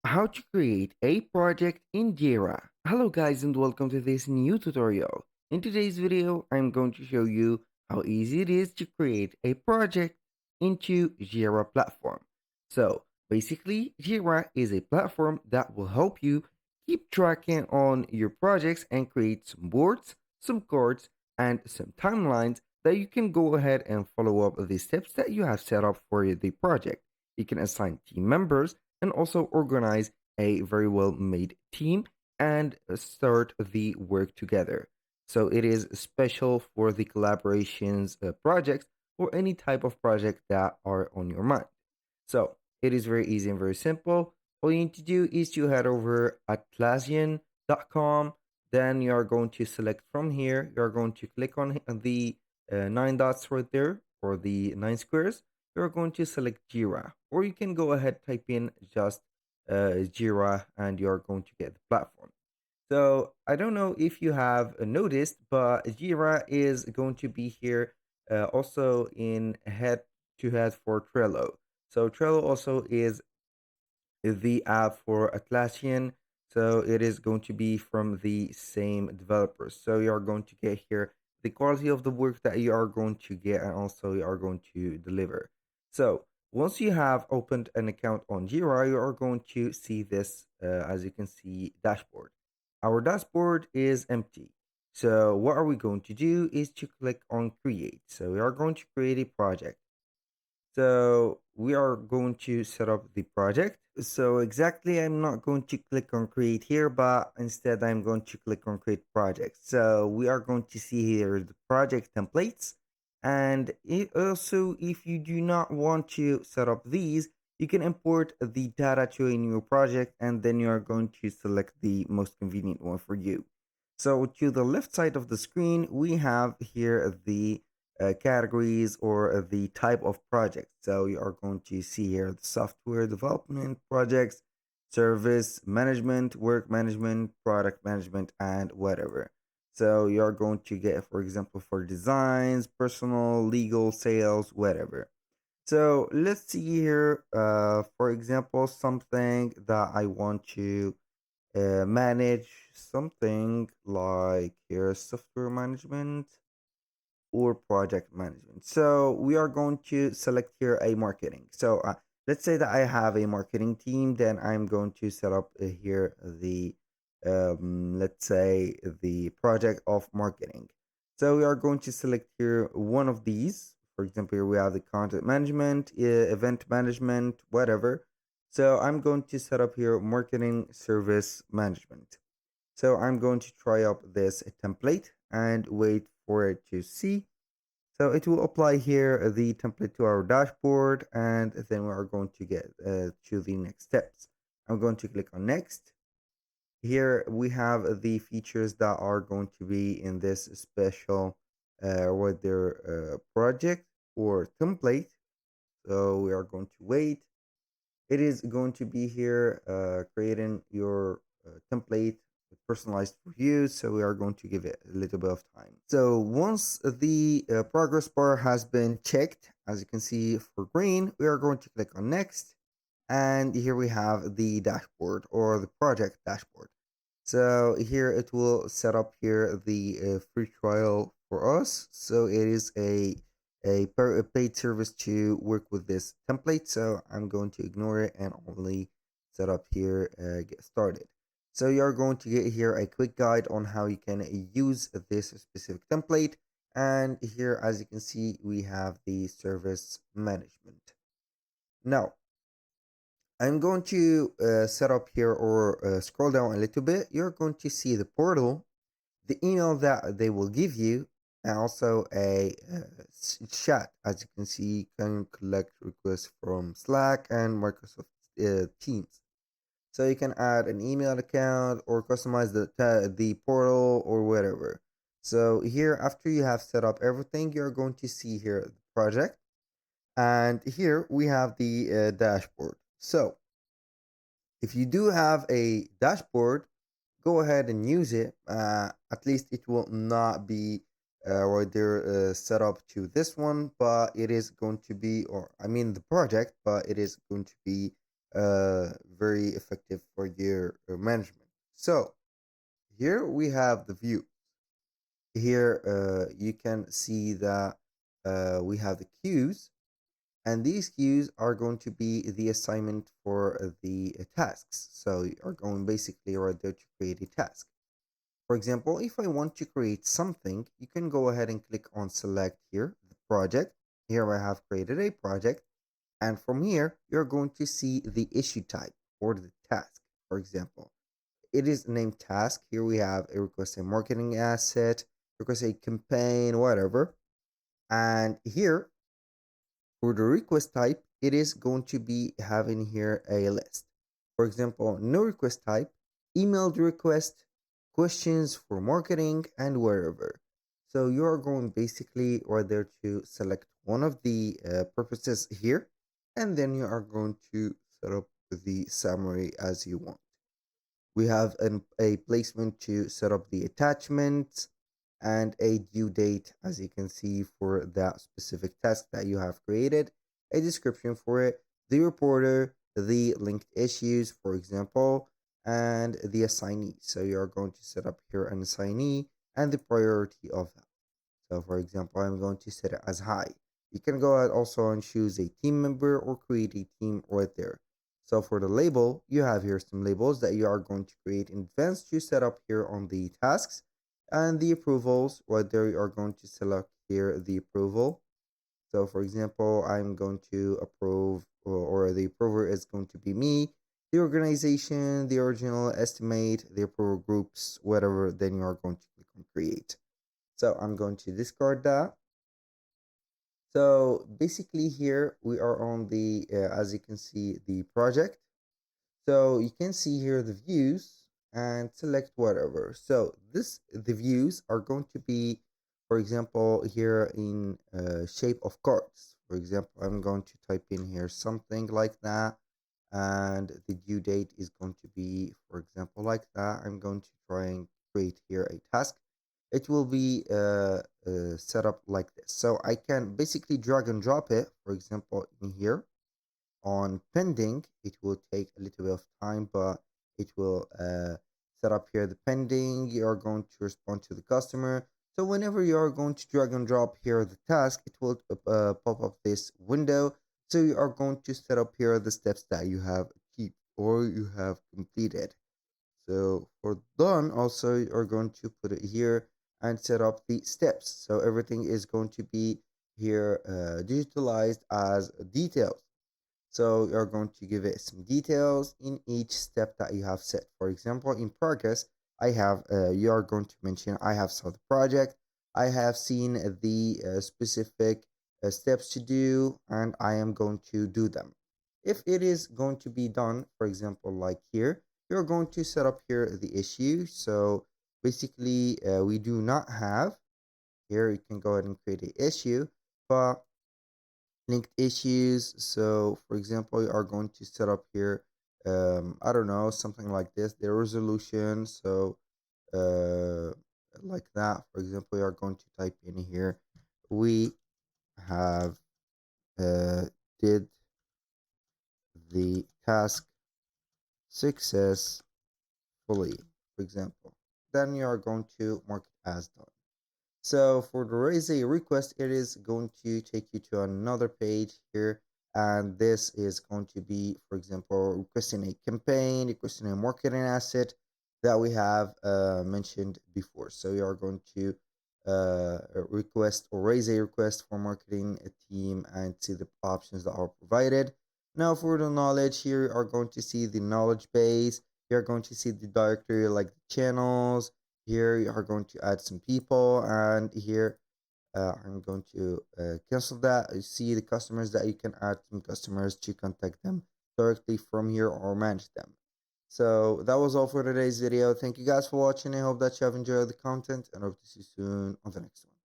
How to create a project in Jira. Hello guys and welcome to this new tutorial. In today's video, I'm going to show you how easy it is to create a project into Jira platform. So basically, Jira is a platform that will help you keep tracking on your projects and create some boards, some cards, and some timelines that you can go ahead and follow up the steps that you have set up for the project. You can assign team members and also organize a very well made team and start the work together. So it is special for the collaborations projects or any type of project that are on your mind. So it is very easy and very simple. All you need to do is to head over atlassian.com. Then you are going to select from here. You are going to click on the nine dots right there or the nine squares. You're going to select Jira, or you can go ahead type in just Jira, and you're going to get the platform. So I don't know if you have noticed, but Jira is going to be here also in head to head for Trello. So Trello also is the app for Atlassian. So it is going to be from the same developers. So you are going to get here the quality of the work that you are going to get and also you are going to deliver. So once you have opened an account on Jira, you are going to see this, as you can see, dashboard. Our dashboard is empty. So what are we going to do is to click on create. So we are going to create a project. So we are going to set up the project. So exactly, I'm not going to click on create here, but instead I'm going to click on create project. So we are going to see here the project templates. And also, if you do not want to set up these, you can import the data to a new project and then you are going to select the most convenient one for you. So to the left side of the screen, we have here the categories or the type of project. So you are going to see here the software development projects, service management, work management, product management, and whatever. So you are going to get, for example, for designs, personal, legal, sales, whatever. So let's see here, for example, something that I want to manage, something like here software management or project management. So we are going to select here a marketing. So let's say that I have a marketing team, then I'm going to set up here the let's say the project of marketing. So we are going to select here one of these. For example, here we have the content management, event management, whatever. So I'm going to set up here marketing service management. So I'm going to try up this template and wait for it to see. So it will apply here the template to our dashboard, and then we are going to get to the next steps. I'm going to click on next. Here we have the features that are going to be in this special weather project or template. So we are going to wait. It is going to be here creating your template personalized for you. So we are going to give it a little bit of time. So once the progress bar has been checked, as you can see for green, we are going to click on next. And here we have the dashboard or the project dashboard. So here it will set up here the free trial for us. So it is a paid service to work with this template. So I'm going to ignore it and only set up here get started. So you're going to get here a quick guide on how you can use this specific template. And here, as you can see, we have the service management. Now, I'm going to set up here or scroll down a little bit. You're going to see the portal, the email that they will give you, and also a chat. As you can see, you can collect requests from Slack and Microsoft Teams. So you can add an email account or customize the portal or whatever. So here, after you have set up everything, you're going to see here the project, and here we have the dashboard. So if you do have a dashboard, go ahead and use it. At least it will not be right there set up to this one, but it is going to be, or I mean the project, but it is going to be very effective for your management. So here we have the view. Here you can see that we have the queues, and these queues are going to be the assignment for the tasks. So you are going basically right there to create a task. For example, if I want to create something, you can go ahead and click on select here, the project. Here I have created a project. And from here, you're going to see the issue type or the task. For example, it is named task. Here we have a request a marketing asset, request a campaign, whatever. And here for the request type, it is going to be having here a list. For example, no request type, emailed request, questions for marketing, and wherever. So you are going basically right there to select one of the purposes here, and then you are going to set up the summary as you want. We have a placement to set up the attachments and a due date, as you can see, for that specific task that you have created, a description for it, the reporter, the linked issues, for example, and the assignee. So you are going to set up here an assignee and the priority of that. So for example, I'm going to set it as high. You can go ahead also and choose a team member or create a team right there. So for the label, you have here some labels that you are going to create in advance to set up here on the tasks, and the approvals right there. You are going to select here the approval. So for example, I'm going to approve, or the approver is going to be me, the organization, the original estimate, the approval groups, whatever, then you are going to click on create. So I'm going to discard that. So basically here we are on the, as you can see, the project. So you can see here the views and select whatever. So the views are going to be, for example, here in shape of cards. For example, I'm going to type in here something like that, and the due date is going to be, for example, like that. I'm going to try and create here a task. It will be set up like this. So I can basically drag and drop it, for example, in here on pending. It will take a little bit of time, but it will set up here the pending. You are going to respond to the customer. So whenever you are going to drag and drop here the task, it will pop up this window. So you are going to set up here the steps that you have achieved or you have completed. So for done, also you are going to put it here and set up the steps. So everything is going to be here digitalized as details. So you're going to give it some details in each step that you have set. For example, in progress, I have, you are going to mention, I have saw the project, I have seen the specific steps to do, and I am going to do them. If it is going to be done, for example, like here, you're going to set up here the issue. So basically, we do not have, here you can go ahead and create an issue, but linked issues. So, for example, you are going to set up here, I don't know, something like this, the resolution. So, uh, like that. For example, you are going to type in here, we have uh, did the task successfully, for example. Then you are going to mark it as done. So for the raise a request, it is going to take you to another page here. And this is going to be, for example, requesting a campaign, requesting a marketing asset that we have mentioned before. So you are going to request or raise a request for marketing a team and see the options that are provided. Now for the knowledge, here you are going to see the knowledge base. You're going to see the directory like the channels. Here you are going to add some people, and here I'm going to cancel that. You see the customers that you can add some customers to contact them directly from here or manage them. So that was all for today's video. Thank you guys for watching. I hope that you have enjoyed the content and hope to see you soon on the next one.